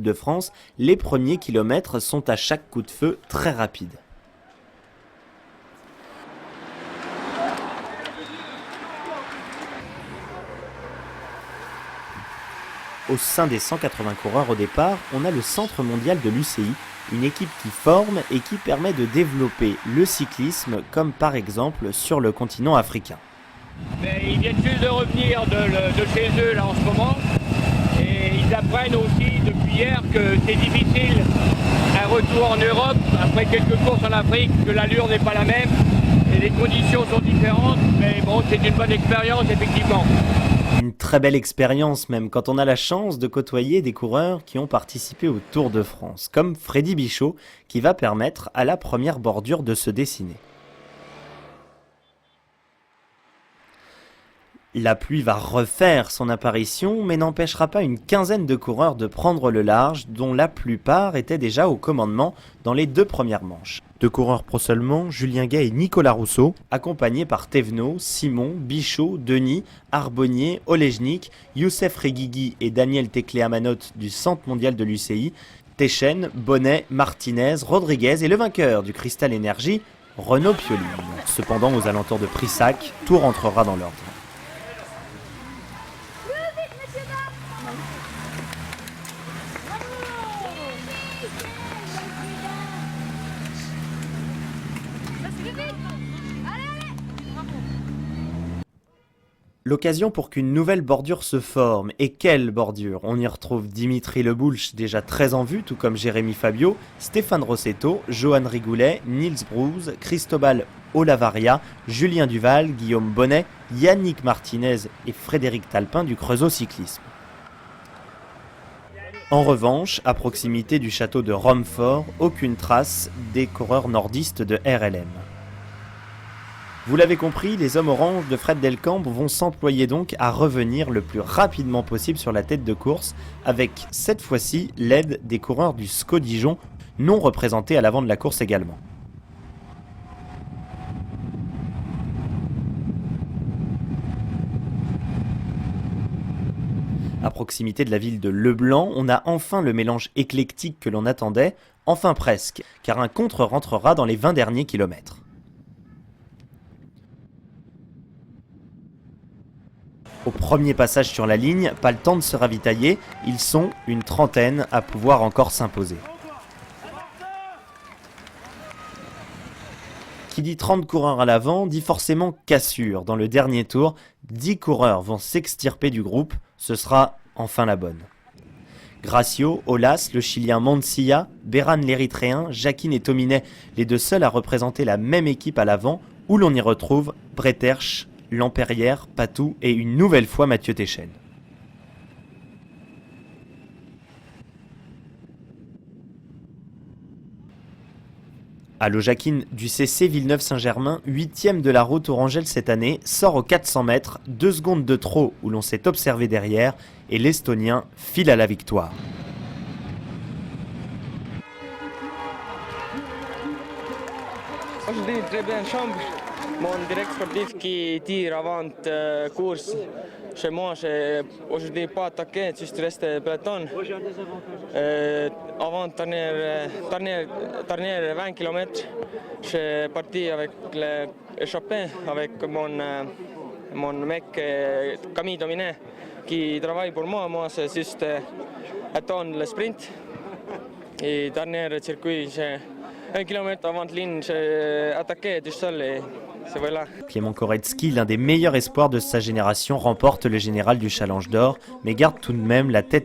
de France, les premiers kilomètres sont à chaque coup de feu très rapides. Au sein des 180 coureurs au départ, on a le Centre mondial de l'UCI, une équipe qui forme et qui permet de développer le cyclisme, comme par exemple sur le continent africain. Mais ils viennent juste de revenir de chez eux là en ce moment, et ils apprennent aussi depuis hier que c'est difficile un retour en Europe, après quelques courses en Afrique, que l'allure n'est pas la même, et les conditions sont différentes, mais bon, c'est une bonne expérience effectivement. Une très belle expérience même quand on a la chance de côtoyer des coureurs qui ont participé au Tour de France, comme Freddy Bichot, qui va permettre à la première bordure de se dessiner. La pluie va refaire son apparition, mais n'empêchera pas une quinzaine de coureurs de prendre le large, dont la plupart étaient déjà au commandement dans les 2 premières manches. 2 coureurs pro seulement, Julien Gay et Nicolas Rousseau, accompagnés par Thévenot, Simon, Bichot, Denis, Arbonnier, Olejnik, Youssef Reguigui et Daniel Teclé-Amanot du Centre mondial de l'UCI, Techen, Bonnet, Martinez, Rodriguez et le vainqueur du Cristal Energy, Renaud Pioli. Cependant, aux alentours de Prissac, tout rentrera dans l'ordre. L'occasion pour qu'une nouvelle bordure se forme. Et quelle bordure! On y retrouve Dimitri Leboulch, déjà très en vue, tout comme Jérémy Fabio, Stéphane Rossetto, Johan Rigoulet, Nils Brouz, Cristobal Olavaria, Julien Duval, Guillaume Bonnet, Yannick Martinez et Frédéric Talpin du Creusot Cyclisme. En revanche, à proximité du château de Romfort, aucune trace des coureurs nordistes de RLM. Vous l'avez compris, les hommes oranges de Fred Delcambre vont s'employer donc à revenir le plus rapidement possible sur la tête de course, avec cette fois-ci l'aide des coureurs du SCO Dijon, non représentés à l'avant de la course également. À proximité de la ville de Leblanc, on a enfin le mélange éclectique que l'on attendait, enfin presque, car un contre rentrera dans les 20 derniers kilomètres. Au premier passage sur la ligne, pas le temps de se ravitailler, ils sont une trentaine à pouvoir encore s'imposer. Qui dit 30 coureurs à l'avant, dit forcément cassure. Dans le dernier tour, 10 coureurs vont s'extirper du groupe, ce sera enfin la bonne. Gracio, Olas, le Chilien Mansilla, Beran l'Érythréen, Jacquin et Tominet, les 2 seuls à représenter la même équipe à l'avant, où l'on y retrouve Breterche, Lampérière, Patou et une nouvelle fois Mathieu Techen. Allo Jacquin du CC Villeneuve-Saint-Germain, 8e de la route orangelle cette année, sort aux 400 mètres, 2 secondes de trop où l'on s'est observé derrière et l'Estonien file à la victoire. Mon direct sportif qui tire avant course. Chez moi, j'ai aujourd'hui pas attaqué, juste resté peloton. Avant dernière 20 km, j'ai parti avec l'échappée avec mon mec Camille Dominé qui travaille pour moi. Moi, c'est juste attendre le sprint. Et dernier circuit, j'ai 1 km avant de ligne, j'ai attaqué tout seul et c'est voilà. Clément Koretsky, l'un des meilleurs espoirs de sa génération, remporte le général du Challenge d'Or, mais garde tout de même la tête